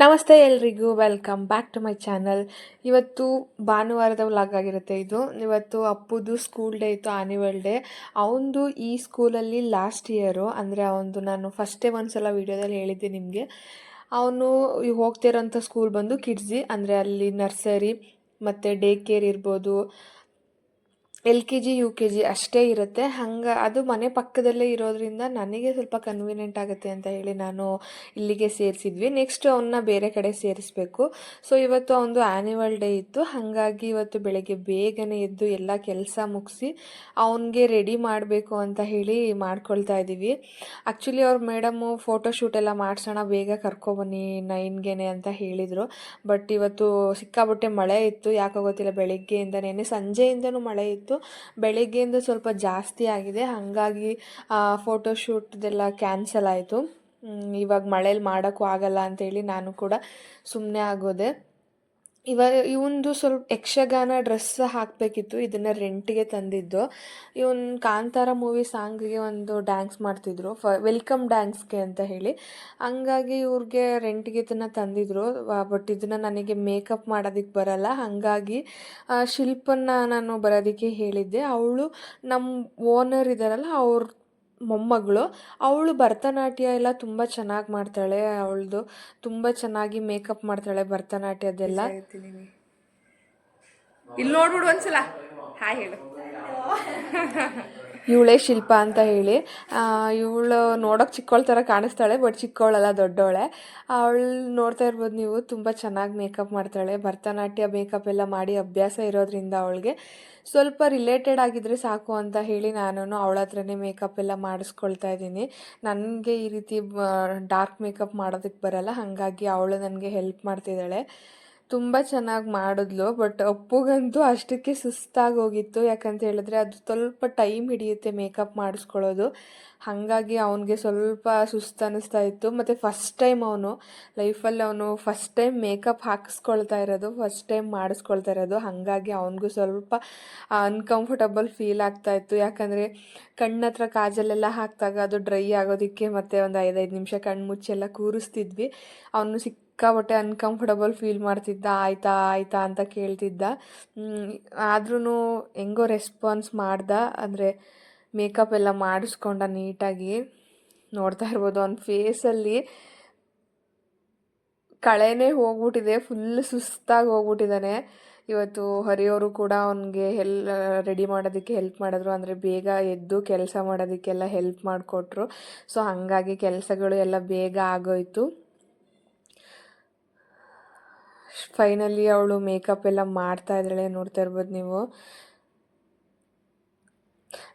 ನಮಸ್ತೆ ಎಲ್ರಿಗೂ, welcome back to my channel. ಇವತ್ತು ಭಾನುವಾರದ ವ್ಲಾಗ್ ಆಗಿರುತ್ತೆ ಇದು. ಇವತ್ತು ಅಪ್ಪುದು ಸ್ಕೂಲ್ ಡೇ ಇತ್ತು, ಆ್ಯನ್ಯುವಲ್ ಡೇ. ಅವನದು ಈ ಸ್ಕೂಲಲ್ಲಿ ಲಾಸ್ಟ್ ಇಯರು, ಅಂದರೆ ಅವನದು ನಾನು ಫಸ್ಟೇ ಒಂದು ಸಲ ವೀಡಿಯೋದಲ್ಲಿ ಹೇಳಿದ್ದೆ ನಿಮಗೆ. ಅವನು ಹೋಗ್ತಿರೋಂಥ ಸ್ಕೂಲ್ ಬಂದು ಕಿಡ್ಸಿ, ಅಂದರೆ ಅಲ್ಲಿ ನರ್ಸರಿ ಮತ್ತು ಡೇ ಕೇರ್ ಇರ್ಬೋದು, LKG UKG ಅಷ್ಟೇ ಇರುತ್ತೆ. ಅದು ಮನೆ ಪಕ್ಕದಲ್ಲೇ ಇರೋದ್ರಿಂದ ನನಗೆ ಸ್ವಲ್ಪ ಕನ್ವೀನಿಯೆಂಟ್ ಆಗುತ್ತೆ ಅಂತ ಹೇಳಿ ನಾನು ಇಲ್ಲಿಗೆ ಸೇರಿಸಿದ್ವಿ. ನೆಕ್ಸ್ಟ್ ಅವನ್ನ ಬೇರೆ ಕಡೆ ಸೇರಿಸ್ಬೇಕು. ಸೊ ಇವತ್ತು ಅವನದು ಆ್ಯನ್ಯುವಲ್ ಡೇ ಇತ್ತು. ಹಾಗಾಗಿ ಇವತ್ತು ಬೆಳಗ್ಗೆ ಬೇಗನೆ ಎದ್ದು ಎಲ್ಲ ಕೆಲಸ ಮುಗಿಸಿ ಅವನಿಗೆ ರೆಡಿ ಮಾಡಬೇಕು ಅಂತ ಹೇಳಿ ಮಾಡ್ಕೊಳ್ತಾ ಇದ್ದೀವಿ. ಆ್ಯಕ್ಚುಲಿ ಅವ್ರ ಮೇಡಮ್ಮು ಫೋಟೋಶೂಟ್ ಎಲ್ಲ ಮಾಡಿಸೋಣ, ಬೇಗ ಕರ್ಕೊಬನ್ನಿ 9ಗೆ ಅಂತ ಹೇಳಿದರು. ಬಟ್ ಇವತ್ತು ಸಿಕ್ಕಾಬಟ್ಟೆ ಮಳೆ ಇತ್ತು, ಯಾಕೋ ಗೊತ್ತಿಲ್ಲ. ಬೆಳಗ್ಗೆಯಿಂದ ನೆನ್ನೆ ಸಂಜೆಯಿಂದನೂ ಮಳೆ ಇತ್ತು, ಬೆಳಗ್ಗೆಯಿಂದ ಸ್ವಲ್ಪ ಜಾಸ್ತಿ ಆಗಿದೆ. ಹಾಗಾಗಿ ಫೋಟೋಶೂಟ್ದೆಲ್ಲ ಕ್ಯಾನ್ಸಲ್ ಆಯಿತು. ಇವಾಗ ಮಳೇಲಿ ಮಾಡೋಕ್ಕೂ ಆಗಲ್ಲ ಅಂಥೇಳಿ ನಾನು ಕೂಡ ಸುಮ್ಮನೆ ಆಗೋದೆ. ಇವನದು ಸ್ವಲ್ಪ ಯಕ್ಷಗಾನ ಡ್ರೆಸ್ ಹಾಕಬೇಕಿತ್ತು, ಇದನ್ನು ರೆಂಟಿಗೆ ತಂದಿದ್ದು. ಇವನು ಕಾಂತಾರ ಮೂವಿ ಸಾಂಗಿಗೆ ಒಂದು ಡ್ಯಾನ್ಸ್ ಮಾಡ್ತಿದ್ರು, ವೆಲ್ಕಮ್ ಡ್ಯಾನ್ಸ್ಗೆ ಅಂತ ಹೇಳಿ. ಹಂಗಾಗಿ ಇವ್ರಿಗೆ ರೆಂಟಿಗೆ ಇದನ್ನು ತಂದಿದ್ರು. ಬಟ್ ಇದನ್ನು ನನಗೆ ಮೇಕಪ್ ಮಾಡೋದಕ್ಕೆ ಬರಲ್ಲ. ಹಾಗಾಗಿ ಶಿಲ್ಪನ್ನ ನಾನು ಬರೋದಕ್ಕೆ ಹೇಳಿದ್ದೆ. ಅವಳು ನಮ್ಮ ಓನರ್ ಇದ್ದಾರಲ್ಲ, ಅವ್ರ ಮೊಮ್ಮಗಳು. ಅವಳು ಭರತನಾಟ್ಯ ಎಲ್ಲ ತುಂಬ ಚೆನ್ನಾಗಿ ಮಾಡ್ತಾಳೆ. ಅವಳದು ತುಂಬ ಚೆನ್ನಾಗಿ ಮೇಕಪ್ ಮಾಡ್ತಾಳೆ, ಭರತನಾಟ್ಯದೆಲ್ಲ. ಇಲ್ಲಿ ನೋಡ್ಬಿಡು ಒಂದ್ಸಲ, ಹಾಯ್ ಹೇಳು. ಇವಳೇ ಶಿಲ್ಪ ಅಂತ ಹೇಳಿ. ಇವಳು ನೋಡೋಕೆ ಚಿಕ್ಕವಳ ಥರ ಕಾಣಿಸ್ತಾಳೆ, ಬಟ್ ಚಿಕ್ಕವಳಲ್ಲ, ದೊಡ್ಡವಳೆ. ಅವಳು ನೋಡ್ತಾ ಇರ್ಬೋದು ನೀವು, ತುಂಬ ಚೆನ್ನಾಗಿ ಮೇಕಪ್ ಮಾಡ್ತಾಳೆ. ಭರತನಾಟ್ಯ ಮೇಕಪ್ ಎಲ್ಲ ಮಾಡಿ ಅಭ್ಯಾಸ ಇರೋದ್ರಿಂದ ಅವಳಿಗೆ ಸ್ವಲ್ಪ ರಿಲೇಟೆಡ್ ಆಗಿದ್ದರೆ ಸಾಕು ಅಂತ ಹೇಳಿ ನಾನು ಅವಳ ಹತ್ರನೇ ಮೇಕಪ್ ಎಲ್ಲ ಮಾಡಿಸ್ಕೊಳ್ತಾ ಇದ್ದೀನಿ. ನನಗೆ ಈ ರೀತಿ ಡಾರ್ಕ್ ಮೇಕಪ್ ಮಾಡೋದಕ್ಕೆ ಬರಲ್ಲ, ಹಾಗಾಗಿ ಅವಳು ನನಗೆ ಹೆಲ್ಪ್ ಮಾಡ್ತಿದ್ದಾಳೆ. ತುಂಬ ಚೆನ್ನಾಗಿ ಮಾಡಿದ್ಲು. ಬಟ್ ಅಪ್ಪುಗಂತೂ ಅಷ್ಟಕ್ಕೆ ಸುಸ್ತಾಗಿ ಹೋಗಿತ್ತು. ಯಾಕಂತ ಹೇಳಿದ್ರೆ ಅದು ಸ್ವಲ್ಪ ಟೈಮ್ ಹಿಡಿಯುತ್ತೆ ಮೇಕಪ್ ಮಾಡಿಸ್ಕೊಳ್ಳೋದು. ಹಾಗಾಗಿ ಅವನಿಗೆ ಸ್ವಲ್ಪ ಸುಸ್ತು ಅನ್ನಿಸ್ತಾ ಇತ್ತು. ಮತ್ತು ಫಸ್ಟ್ ಟೈಮ್ ಅವನು ಫಸ್ಟ್ ಟೈಮ್ ಮೇಕಪ್ ಹಾಕಿಸ್ಕೊಳ್ತಾ ಇರೋದು, ಫಸ್ಟ್ ಟೈಮ್ ಮಾಡಿಸ್ಕೊಳ್ತಾ ಇರೋದು. ಹಾಗಾಗಿ ಅವನಿಗೂ ಸ್ವಲ್ಪ ಅನ್ಕಂಫರ್ಟಬಲ್ ಫೀಲ್ ಆಗ್ತಾಯಿತ್ತು. ಯಾಕಂದರೆ ಕಣ್ಣತ್ರ ಕಾಜಲೆಲ್ಲ ಹಾಕಿದಾಗ ಅದು ಡ್ರೈ ಆಗೋದಕ್ಕೆ ಮತ್ತು ಒಂದು 5 ನಿಮಿಷ ಕಣ್ಣು ಮುಚ್ಚೆಲ್ಲ ಕೂರಿಸ್ತಿದ್ವಿ. ಅವನು ಸಿಕ್ಕಾಬಟ್ಟೆ ಅನ್ಕಂಫರ್ಟಬಲ್ ಫೀಲ್ ಮಾಡ್ತಿದ್ದ. ಆಯಿತಾ ಆಯಿತಾ ಅಂತ ಕೇಳ್ತಿದ್ದ. ಆದ್ರೂ ಹೆಂಗೋ ರೆಸ್ಪಾನ್ಸ್ ಮಾಡ್ದ, ಅಂದರೆ ಮೇಕಪ್ ಎಲ್ಲ ಮಾಡಿಸ್ಕೊಂಡ ನೀಟಾಗಿ. ನೋಡ್ತಾ ಇರ್ಬೋದು ಅವನ ಫೇಸಲ್ಲಿ ಕಳೆನೇ ಹೋಗ್ಬಿಟ್ಟಿದೆ, ಫುಲ್ ಸುಸ್ತಾಗಿ ಹೋಗ್ಬಿಟ್ಟಿದ್ದಾನೆ. ಇವತ್ತು ಹರಿಯವರು ಕೂಡ ಅವನಿಗೆ ರೆಡಿ ಮಾಡೋದಕ್ಕೆ ಹೆಲ್ಪ್ ಮಾಡಿದ್ರು, ಅಂದರೆ ಬೇಗ ಎದ್ದು ಕೆಲಸ ಮಾಡೋದಕ್ಕೆಲ್ಲ ಹೆಲ್ಪ್ ಮಾಡಿಕೊಟ್ರು. ಸೊ ಹಾಗಾಗಿ ಕೆಲಸಗಳು ಎಲ್ಲ ಬೇಗ ಆಗೋಯ್ತು. ಫೈನಲಿ ಅವಳು ಮೇಕಪ್ ಎಲ್ಲ ಮಾಡ್ತಾ ಇದ್ದಾಳೆ, ನೋಡ್ತಾ ಇರ್ಬೋದು ನೀವು.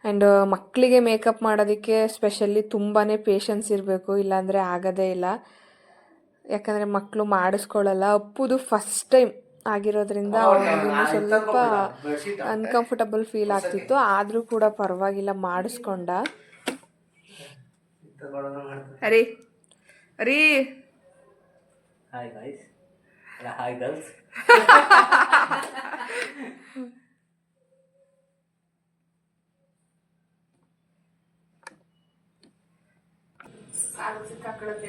ಆ್ಯಂಡ್ ಮಕ್ಕಳಿಗೆ ಮೇಕಪ್ ಮಾಡೋದಕ್ಕೆ ಸ್ಪೆಷಲಿ ತುಂಬಾ ಪೇಷನ್ಸ್ ಇರಬೇಕು, ಇಲ್ಲಾಂದರೆ ಆಗೋದೇ ಇಲ್ಲ. ಯಾಕಂದರೆ ಮಕ್ಕಳು ಮಾಡಿಸ್ಕೊಳ್ಳಲ್ಲ. ಅಪ್ಪುದು ಫಸ್ಟ್ ಟೈಮ್ ಆಗಿರೋದ್ರಿಂದ ಅವನಿಗೂ ಸ್ವಲ್ಪ ಅನ್ಕಂಫರ್ಟಬಲ್ ಫೀಲ್ ಆಗ್ತಿತ್ತು. ಆದರೂ ಕೂಡ ಪರವಾಗಿಲ್ಲ, ಮಾಡಿಸ್ಕೊಂಡ. ಹರಿ ಹರಿ ಹಾಯ್ ಗೈಸ್, ಹಾಯ್ ಗರ್ಲ್ಸ್.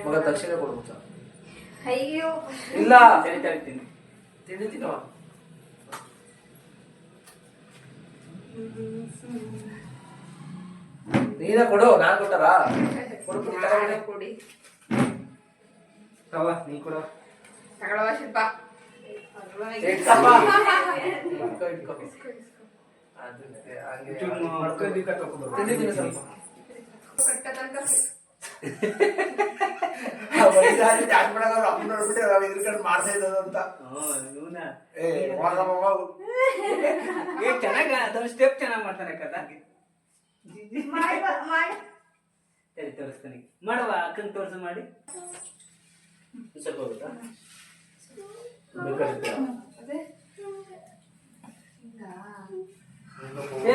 ಮಗ ದಕ್ಷಿಣ ಕೊಡ್ಬೋದು. ಅಯ್ಯೋ ಇಲ್ಲ, ತಿಂತೀನಿ ತಿಂಡಿ ತಿನ್ನುವ. ನೀನ ಕೊಡು, ನಾನು ಕೊಟ್ಟಾರ ಕೊಡಿ, ನೀ ಕೊಡ. ತಗೊಳ್ಳುವ ಶಿಲ್ಪ. ತಿಂಡಿ ತಿನ್ನು ಸ್ವಲ್ಪ. ಮಾಡ್ತಾ ಇದ್ದಂತ ಚೆನ್ನಾಗಿ ಸ್ಟೆಪ್ ಚೆನ್ನಾಗಿ ಮಾಡ್ತಾನೆ ಕದ. ಸರಿ ತೋರಿಸ್ತಾನೆ, ಮಾಡುವ ಅಕ್ಕನ ತೋರಿಸು ಮಾಡಿ. ಸ್ವಲ್ಪ ಹೋಗುತ್ತಾ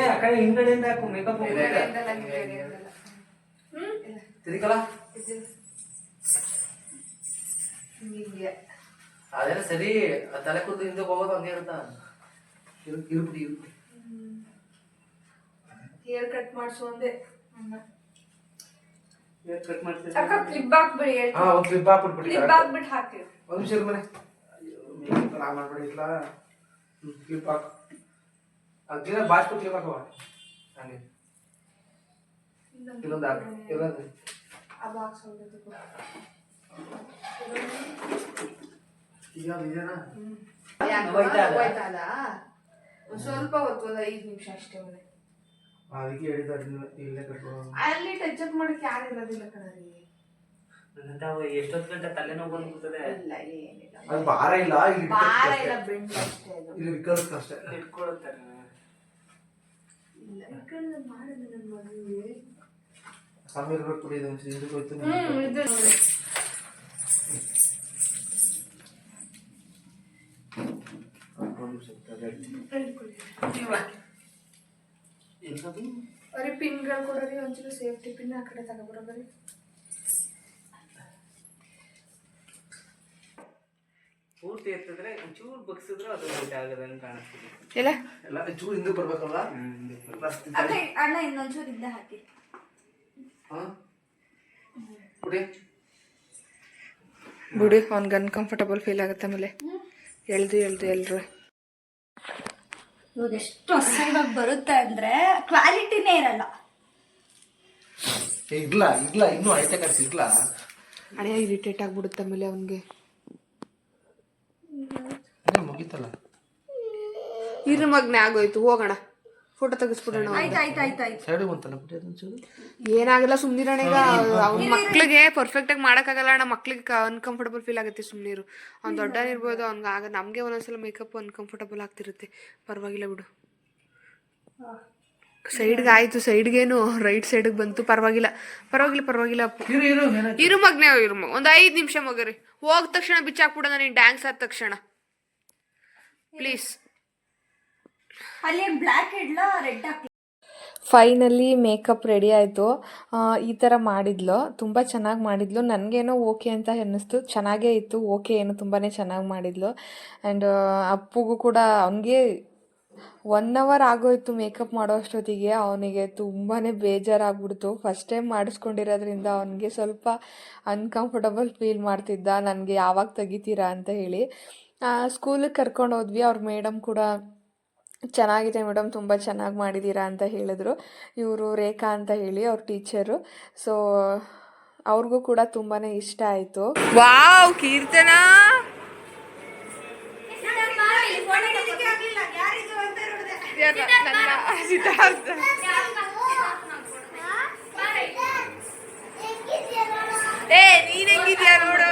ಆ ಕಡೆ ಹಿಂಗಡೆಯಿಂದ ಹಾಕು ಮೇಕಪ್. ತಿರುಗಲ್ಲ ಅದೇನ ಸರಿ, ತಲೆ ಕೂದಲು ಹಿಂದೆ ಹೋಗೋದು ಹಂಗೆ ಇರುತ್ತಾ. ಇರುಬಿಡಿ ಹೇರ್ ಕಟ್ ಮಾಡಿಸು ಅಂದೆ. ಕಟ್ ಮಾಡ್ತಿದ್ದೆ ಅಕ್ಕ ಕ್ಲಿಪ್ ಹಾಕ್ಬಿಡಿ ಹಾ ಒಂದು ಕ್ಲಿಪ್ ಹಾಕ್ಬಿಟ್ಬಿಡಿ ಕ್ಲಿಪ್ ಹಾಕ್ಬಿಟ್ಟು ಹಾಕಿ. ಒಂದು ನಿಮಿಷ ಇರು ಮನೆ ನಾ ಮಾಡ್ಬಿಡಿ ಇಲ್ಲ ಕ್ಲಿಪ್ ಹಾಕು ದಿನ ಬಾಸ್ಬಿಟ್ಟು ಕ್ಲಿಪ್ ಹಾಕವ ಹಾಗೆ ಇನ್ನೊಂದು ಹಾಕು ಇನ್ನೊಂದು ಅದು ಹಾಕ್ಸೋದು ಇದೇನಾ ಸ್ವಲ್ಪ ಹೊತ್ತು ಒಂದು 5 ನಿಮಿಷ ಅಷ್ಟೇ ಮನೆ. ಅದಕ್ಕೆ ಹೇಳಿದ್ದಾರೆ ಇಲ್ಲೇ ಕಟ್ಕೊಳ್ಳೋ ಅಲ್ಲಿ ಟಚ್ ಅಪ್ ಮಾಡಕ್ಕೆ ಯಾರು ಇರೋದಿಲ್ಲ ಕಣರಿ. ಎಷ್ಟೊತ್ತು ಗಂಟೆ ತಲೆನೋವು ಬಂದ್ಬಿಡ್ತದೆ. ಇಲ್ಲ ಏನಿಲ್ಲ, ಅದು ಭಾರ ಇಲ್ಲ ಇಲ್ಲಿ ಭಾರ ಇಲ್ಲ, ಬೆಂಡ್ ಅಷ್ಟೇ ಅದು. ಇಲ್ಲಿ ಇಟ್ಕೊಳ್ಳುತ್ತೆ ಅಷ್ಟೇ ಇಟ್ಕೊಳುತ್ತಾರೆ. ಇಲ್ಲ ಇಟ್ಕೊಂಡು ಮಾಡಿದ್ರೆ ನನ್ನ ಮಗುವಿಗೆ ಸಮಯ ಇರ್ಬೇಕು ಬಿಡಿ, ಇದು ಹಿಂದಕ್ಕೆ ಹೋಯ್ತು ಇದು ನೋಡಿ. ಬರೀ ಪಿನ್ಗಳು ಕೊಡೋರಿ, ಒಂಚೂರು ಸೇಫ್ಟಿ ಪಿನ್ ಆ ಕಡೆ ತಗೊಬರೋ ಬರೀ. ಪೂರ್ತಿ ಎತ್ತಿದ್ರೆ ಒಂಚೂರು ಬಗ್ಸಿದ್ರೆ ಅದು ಆಗದಂಗೆ ಕಾಣಿಸ್ತಿದೆ. ಇಲ್ಲ ಎಲ್ಲ ಚೂರು ಹಿಂದಕ್ಕೆ ಬರ್ಬೇಕಲ್ಲ. ಅಣ್ಣ ಇನ್ನೊಂಚೂರು ಇದ್ದ ಹಾಕಿ. ಬಿಡಿ, ಅವ್ನಿಗೆ ಅನ್ಕಂಫರ್ಟಬಲ್ ಫೀಲ್ ಆಗುತ್ತೆ ಆಮೇಲೆ ಎಳ್ದು ಎಲ್ರು. ಇವಾಗ ಎಷ್ಟು ಅಸಹ್ಯವಾಗಿ ಬರುತ್ತೆ ಅಂದ್ರೆ ಕ್ವಾಲಿಟಿನೇ ಇರಲ್ಲ. ಇರ್ಲ ಇನ್ನೂ ಐತೆ ಕಟ್ಸಿ ಇರ್ಲ ಹಣೆ ಇರಿಟೇಟ್ ಆಗ್ಬಿಡುತ್ತೆ ಆಮೇಲೆ ಅವನಿಗೆ. ಮುಗೀತಲ್ಲ ಇದ್ರ ಮಗ್ನೆ ಆಗೋಯ್ತು, ಹೋಗೋಣ ಫೋಟೋ ತೆಗಿಸ್ಬಿಡೋಣ. ಆಯ್ತು ಸೈಡ್ ಬಂತಲ್ಲ ಬಿಡಿ ಅದೊಂಚೂರು. ಏನಾಗಲ್ಲ ಸುಮ್ನಿರೋಣ. ಈಗ ಅವ್ನ ಮಕ್ಳಿಗೆ ಪರ್ಫೆಕ್ಟ್ ಆಗಿ ಮಾಡಕ್ಕಾಗಲ್ಲ ಅಣ್ಣ, ಮಕ್ಳಿಗೆ ಅನ್ಕಂಫರ್ಟಬಲ್ ಫೀಲ್ ಆಗುತ್ತೆ. ಸುಮ್ನಿರು, ಅವ್ನು ದೊಡ್ಡನಿರ್ಬೋದು, ಅವ್ನಿಗೆ ಆಗ ನಮಗೆ ಒಂದೊಂದ್ಸಲ ಮೇಕಪ್ ಅನ್ಕಂಫರ್ಟಬಲ್ ಆಗ್ತಿರುತ್ತೆ. ಪರವಾಗಿಲ್ಲ ಬಿಡು. ಸೈಡ್ಗೆ ಆಯ್ತು, ಸೈಡ್ಗೇನು ರೈಟ್ ಸೈಡ್ಗೆ ಬಂತು. ಪರವಾಗಿಲ್ಲ ಇರು ಮಗ್ನೆ ಒಂದು 5 ನಿಮಿಷ ಮಗರಿ. ಹೋದ ತಕ್ಷಣ ಬಿಚ್ಚಾಕ್ಬಿಡೋಣ ನೀನು ಡ್ಯಾನ್ಸ್ ಆದ ತಕ್ಷಣ ಪ್ಲೀಸ್. ಅಲ್ಲಿ ಬ್ಲ್ಯಾಕ್ ಇಡ್ಲಾ ರೆಡ್ ಹಾಕಿ. ಫೈನಲಿ ಮೇಕಪ್ ರೆಡಿ ಆಯಿತು. ಈ ಥರ ಮಾಡಿದ್ಲು, ತುಂಬ ಚೆನ್ನಾಗಿ ಮಾಡಿದ್ಲು. ನನಗೇನೋ ಓಕೆ ಅಂತ ಅನ್ನಿಸ್ತು, ಚೆನ್ನಾಗೇ ಇತ್ತು. ಓಕೆ ಏನು ತುಂಬಾ ಚೆನ್ನಾಗಿ ಮಾಡಿದ್ಲು. ಆ್ಯಂಡ್ ಅಪ್ಪುಗೂ ಕೂಡ ಅವನಿಗೆ 1 ಅವರ್ ಆಗೋಯ್ತು ಮೇಕಪ್ ಮಾಡೋ ಅಷ್ಟೊತ್ತಿಗೆ. ಅವನಿಗೆ ತುಂಬಾ ಬೇಜಾರಾಗ್ಬಿಡ್ತು. ಫಸ್ಟ್ ಟೈಮ್ ಮಾಡಿಸ್ಕೊಂಡಿರೋದ್ರಿಂದ ಅವನಿಗೆ ಸ್ವಲ್ಪ ಅನ್ಕಂಫರ್ಟಬಲ್ ಫೀಲ್ ಮಾಡ್ತಿದ್ದ, ನನಗೆ ಯಾವಾಗ ತೆಗಿತೀರಾ ಅಂತ ಹೇಳಿ. ಸ್ಕೂಲಿಗೆ ಕರ್ಕೊಂಡು ಹೋದ್ವಿ. ಅವ್ರ ಮೇಡಮ್ ಕೂಡ ಚೆನ್ನಾಗಿದೆ ಮೇಡಮ್, ತುಂಬ ಚೆನ್ನಾಗಿ ಮಾಡಿದ್ದೀರಾ ಅಂತ ಹೇಳಿದ್ರು. ಇವರು ರೇಖಾ ಅಂತ ಹೇಳಿ ಅವ್ರ ಟೀಚರು. ಸೊ ಅವ್ರಿಗೂ ಕೂಡ ತುಂಬಾ ಇಷ್ಟ ಆಯಿತು. ವಾವ್ ಕೀರ್ತನಾ, ನೀನ್ ಹೆಂಗಿದ್ಯಾ ನೋಡು.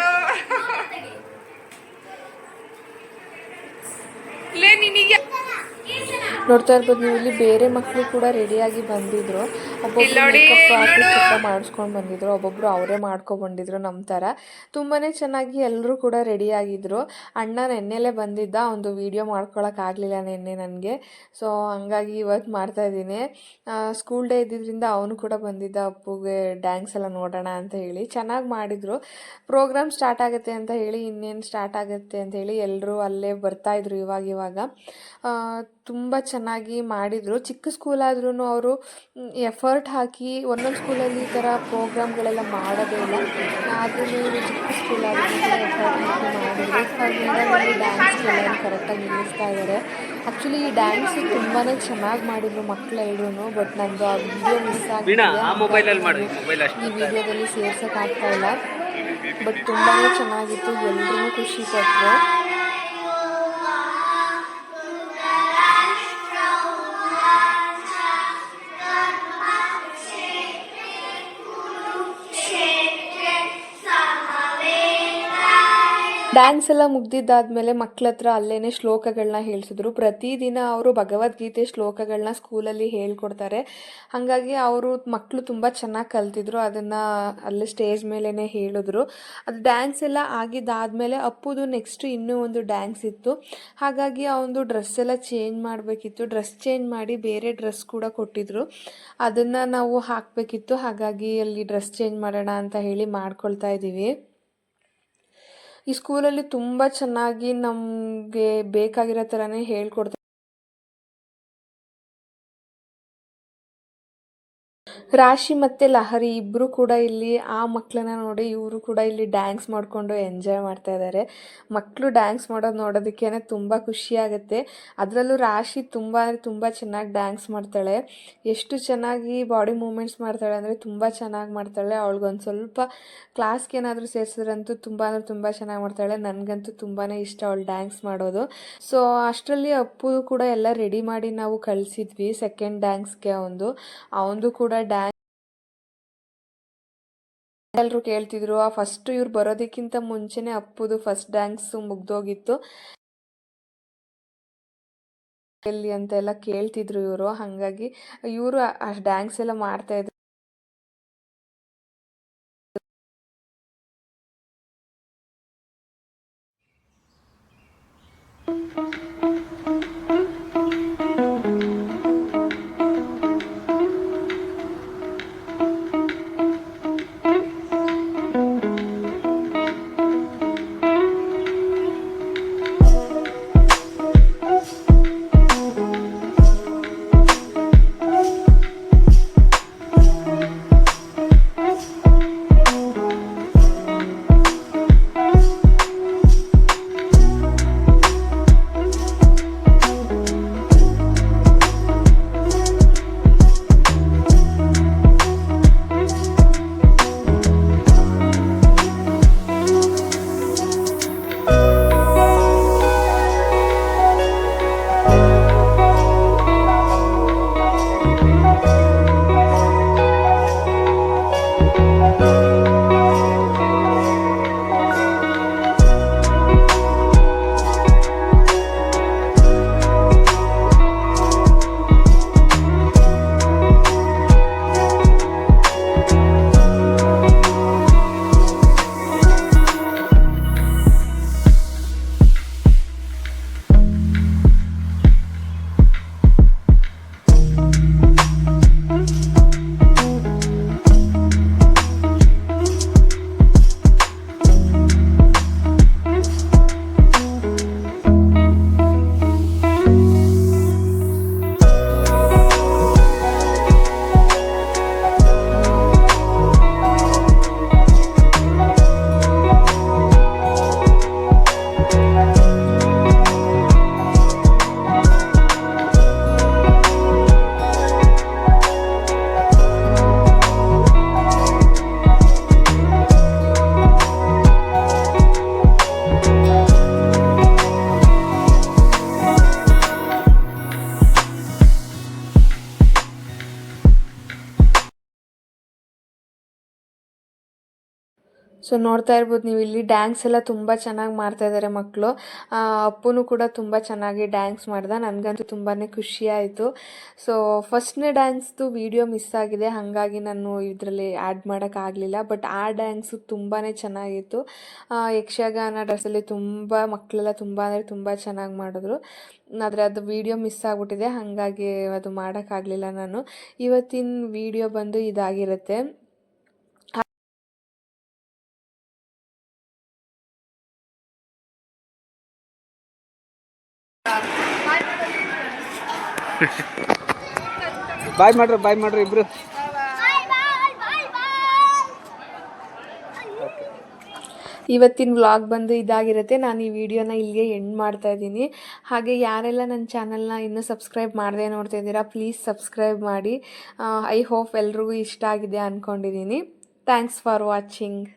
ಲೇ ನಿನಗೆ ನೋಡ್ತಾ ಇರ್ಬೋದು ನೀವು, ಇಲ್ಲಿ ಬೇರೆ ಮಕ್ಕಳು ಕೂಡ ರೆಡಿಯಾಗಿ ಬಂದಿದ್ರು. ಒಬ್ಬೊಬ್ರು ಮೇಕಪ್ ಆರ್ಟಿಸ್ಟ್ ಮಾಡಿಸ್ಕೊಂಡು ಬಂದಿದ್ರು, ಒಬ್ಬೊಬ್ರು ಅವರೇ ಮಾಡ್ಕೊಂಡು ಬಂದಿದ್ರು ನಮ್ಮ ಥರ. ತುಂಬಾ ಚೆನ್ನಾಗಿ ಎಲ್ಲರೂ ಕೂಡ ರೆಡಿಯಾಗಿದ್ದರು. ಅಣ್ಣ ನೆನ್ನೆಲೇ ಬಂದಿದ್ದ, ಒಂದು ವೀಡಿಯೋ ಮಾಡ್ಕೊಳಕ್ಕಾಗಲಿಲ್ಲ ನೆನ್ನೆ ನನಗೆ. ಸೊ ಹಂಗಾಗಿ ಇವತ್ತು ಮಾಡ್ತಾಯಿದ್ದೀನಿ. ಸ್ಕೂಲ್ ಡೇ ಇದ್ದಿದ್ದರಿಂದ ಅವನು ಕೂಡ ಬಂದಿದ್ದ, ಅಪ್ಪುಗೆ ಡ್ಯಾನ್ಸ್ ಎಲ್ಲ ನೋಡೋಣ ಅಂತ ಹೇಳಿ. ಚೆನ್ನಾಗಿ ಮಾಡಿದರು. ಪ್ರೋಗ್ರಾಮ್ ಸ್ಟಾರ್ಟ್ ಆಗುತ್ತೆ ಅಂತ ಹೇಳಿ, ಇನ್ನೇನು ಸ್ಟಾರ್ಟ್ ಆಗುತ್ತೆ ಅಂತ ಹೇಳಿ ಎಲ್ಲರೂ ಅಲ್ಲೇ ಬರ್ತಾಯಿದ್ರು ಇವಾಗ. ತುಂಬ ಚೆನ್ನಾಗಿ ಮಾಡಿದರು. ಚಿಕ್ಕ ಸ್ಕೂಲಾದ್ರೂ ಅವರು ಎಫರ್ಟ್ ಹಾಕಿ, ಒಂದೊಂದು ಸ್ಕೂಲಲ್ಲಿ ಈ ಥರ ಪ್ರೋಗ್ರಾಮ್ಗಳೆಲ್ಲ ಮಾಡೋದೇ ಇಲ್ಲ. ಆದ್ರೂ ಇವರು ಚಿಕ್ಕ ಸ್ಕೂಲಾದ್ರೂ ಎಫರ್ಟ್ ಹಾಕಿ ಮಾಡಿದ್ರು. ಡ್ಯಾನ್ಸ್ಗೆಲ್ಲ ಕರೆಕ್ಟಾಗಿ ನಿಲ್ಲಿಸ್ತಾ ಇದ್ದಾರೆ. ಆ್ಯಕ್ಚುಲಿ ಈ ಡ್ಯಾನ್ಸ್ ತುಂಬಾ ಚೆನ್ನಾಗಿ ಮಾಡಿದರು ಮಕ್ಕಳೆಲ್ಲರೂ. ಬಟ್ ನಂದು ಆ ವಿಡಿಯೋ ಮಿಸ್ ಆಗಿದೆ, ಈ ವಿಡಿಯೋದಲ್ಲಿ ಸೇರ್ಸೋಕ್ಕಾಗ್ತಾ ಇಲ್ಲ. ಬಟ್ ತುಂಬಾ ಚೆನ್ನಾಗಿತ್ತು, ಎಲ್ಲರೂ ಖುಷಿ ಪಟ್ಟರು. ಡ್ಯಾನ್ಸ್ ಎಲ್ಲ ಮುಗ್ದಿದ್ದಾದಮೇಲೆ ಮಕ್ಳ ಹತ್ರ ಅಲ್ಲೇ ಶ್ಲೋಕಗಳನ್ನ ಹೇಳಿಸಿದ್ರು. ಪ್ರತಿದಿನ ಅವರು ಭಗವದ್ಗೀತೆ ಶ್ಲೋಕಗಳನ್ನ ಸ್ಕೂಲಲ್ಲಿ ಹೇಳ್ಕೊಡ್ತಾರೆ. ಹಾಗಾಗಿ ಅವರು ಮಕ್ಕಳು ತುಂಬ ಚೆನ್ನಾಗಿ ಕಲ್ತಿದ್ರು. ಅದನ್ನು ಅಲ್ಲೇ ಸ್ಟೇಜ್ ಮೇಲೇ ಹೇಳಿದ್ರು. ಅದು ಡ್ಯಾನ್ಸ್ ಎಲ್ಲ ಆಗಿದ್ದಾದಮೇಲೆ ಅಪ್ಪುದು ನೆಕ್ಸ್ಟ್ ಇನ್ನೂ ಒಂದು ಡ್ಯಾನ್ಸ್ ಇತ್ತು. ಹಾಗಾಗಿ ಅವನದು ಡ್ರೆಸ್ ಎಲ್ಲ ಚೇಂಜ್ ಮಾಡಬೇಕಿತ್ತು. ಡ್ರೆಸ್ ಚೇಂಜ್ ಮಾಡಿ ಬೇರೆ ಡ್ರೆಸ್ ಕೂಡ ಕೊಟ್ಟಿದ್ರು, ಅದನ್ನು ನಾವು ಹಾಕಬೇಕಿತ್ತು. ಹಾಗಾಗಿ ಅಲ್ಲಿ ಡ್ರೆಸ್ ಚೇಂಜ್ ಮಾಡೋಣ ಅಂತ ಹೇಳಿ ಮಾಡ್ಕೊಳ್ತಾ ಇದ್ದೀವಿ. ಈ ಸ್ಕೂಲಲ್ಲಿ ತುಂಬ ಚೆನ್ನಾಗಿ ನಮಗೆ ಬೇಕಾಗಿರೋ ಥರನೇ ಹೇಳ್ಕೊಡ್ತಾರೆ. ರಾಶಿ ಮತ್ತು ಲಹರಿ ಇಬ್ಬರು ಕೂಡ ಇಲ್ಲಿ ಆ ಮಕ್ಕಳನ್ನ ನೋಡಿ ಇವರು ಕೂಡ ಇಲ್ಲಿ ಡ್ಯಾನ್ಸ್ ಮಾಡಿಕೊಂಡು ಎಂಜಾಯ್ ಮಾಡ್ತಾ ಇದ್ದಾರೆ. ಮಕ್ಕಳು ಡ್ಯಾನ್ಸ್ ಮಾಡೋದು ನೋಡೋದಕ್ಕೇ ತುಂಬ ಖುಷಿಯಾಗುತ್ತೆ. ಅದರಲ್ಲೂ ರಾಶಿ ತುಂಬ ಅಂದರೆ ತುಂಬ ಚೆನ್ನಾಗಿ ಡ್ಯಾನ್ಸ್ ಮಾಡ್ತಾಳೆ. ಎಷ್ಟು ಚೆನ್ನಾಗಿ ಬಾಡಿ ಮೂಮೆಂಟ್ಸ್ ಮಾಡ್ತಾಳೆ ಅಂದರೆ ತುಂಬ ಚೆನ್ನಾಗಿ ಮಾಡ್ತಾಳೆ. ಅವಳಿಗೊಂದು ಸ್ವಲ್ಪ ಕ್ಲಾಸ್ಗೆ ಏನಾದರೂ ಸೇರಿಸಿದ್ರಂತೂ ತುಂಬ ಅಂದರೆ ತುಂಬ ಚೆನ್ನಾಗಿ ಮಾಡ್ತಾಳೆ. ನನಗಂತೂ ತುಂಬಾ ಇಷ್ಟ ಅವಳು ಡ್ಯಾನ್ಸ್ ಮಾಡೋದು. ಸೊ ಅಷ್ಟರಲ್ಲಿ ಅಪ್ಪು ಕೂಡ ಎಲ್ಲ ರೆಡಿ ಮಾಡಿ ನಾವು ಕಳಿಸಿದ್ವಿ ಸೆಕೆಂಡ್ ಡ್ಯಾನ್ಸ್ಗೆ. ಅವನದು ಕೂಡ ಎಲ್ಲರೂ ಕೇಳ್ತಿದ್ರು. ಫಸ್ಟ್ ಇವ್ರು ಬರೋದಕ್ಕಿಂತ ಮುಂಚೆನೇ ಅಪ್ಪುದು ಫಸ್ಟ್ ಡ್ಯಾನ್ಸ್ ಮುಗ್ದೋಗಿತ್ತು ಎಲ್ಲಿ ಅಂತೆಲ್ಲ ಕೇಳ್ತಿದ್ರು ಇವರು. ಹಾಗಾಗಿ ಇವರು ಅಷ್ಟು ಡ್ಯಾನ್ಸ್ ಎಲ್ಲ ಮಾಡ್ತಾ ಇದ್ರು. ಸೊ ನೋಡ್ತಾ ಇರ್ಬೋದು ನೀವು ಇಲ್ಲಿ ಡ್ಯಾನ್ಸ್ ಎಲ್ಲ ತುಂಬ ಚೆನ್ನಾಗಿ ಮಾಡ್ತಾ ಇದ್ದಾರೆ ಮಕ್ಕಳು. ಅಪ್ಪುನೂ ಕೂಡ ತುಂಬ ಚೆನ್ನಾಗಿ ಡ್ಯಾನ್ಸ್ ಮಾಡ್ದ. ನನಗಂತೂ ತುಂಬಾ ಖುಷಿ ಆಯಿತು. ಸೊ ಫಸ್ಟ್ನೇ ಡ್ಯಾನ್ಸ್ದು ವಿಡಿಯೋ ಮಿಸ್ ಆಗಿದೆ, ಹಾಗಾಗಿ ನಾನು ಇದರಲ್ಲಿ ಆ್ಯಡ್ ಮಾಡೋಕ್ಕಾಗಲಿಲ್ಲ. ಬಟ್ ಆ ಡ್ಯಾನ್ಸು ತುಂಬಾ ಚೆನ್ನಾಗಿತ್ತು. ಯಕ್ಷಗಾನ ಡ್ರೆಸ್ಸಲ್ಲಿ ಮಕ್ಕಳೆಲ್ಲ ತುಂಬ ಅಂದರೆ ತುಂಬ ಚೆನ್ನಾಗಿ ಮಾಡಿದ್ರು. ಆದರೆ ಅದು ವಿಡಿಯೋ ಮಿಸ್ ಆಗಿಬಿಟ್ಟಿದೆ, ಹಾಗಾಗಿ ಅದು ಮಾಡೋಕ್ಕಾಗಲಿಲ್ಲ ನಾನು. ಇವತ್ತಿನ ವಿಡಿಯೋ ಬಂದು ಇದಾಗಿರುತ್ತೆ. ಬಾಯ್ ಮಾಡ್ರಿ ಇಬ್ರು. ಇವತ್ತಿನ ವ್ಲಾಗ್ ಬಂದು ಇದಾಗಿರುತ್ತೆ. ನಾನು ಈ ವಿಡಿಯೋನ ಇಲ್ಲಿಗೆ ಎಂಡ್ ಮಾಡ್ತಾ ಇದ್ದೀನಿ. ಹಾಗೆ ಯಾರೆಲ್ಲ ನನ್ನ ಚಾನಲ್ನ ಇನ್ನೂ ಸಬ್ಸ್ಕ್ರೈಬ್ ಮಾಡದೆ ನೋಡ್ತಾ ಇದ್ದೀರಾ, ಪ್ಲೀಸ್ ಸಬ್ಸ್ಕ್ರೈಬ್ ಮಾಡಿ. ಐ ಹೋಪ್ ಎಲ್ರಿಗೂ ಇಷ್ಟ ಆಗಿದೆ ಅಂದ್ಕೊಂಡಿದ್ದೀನಿ. Thanks for watching.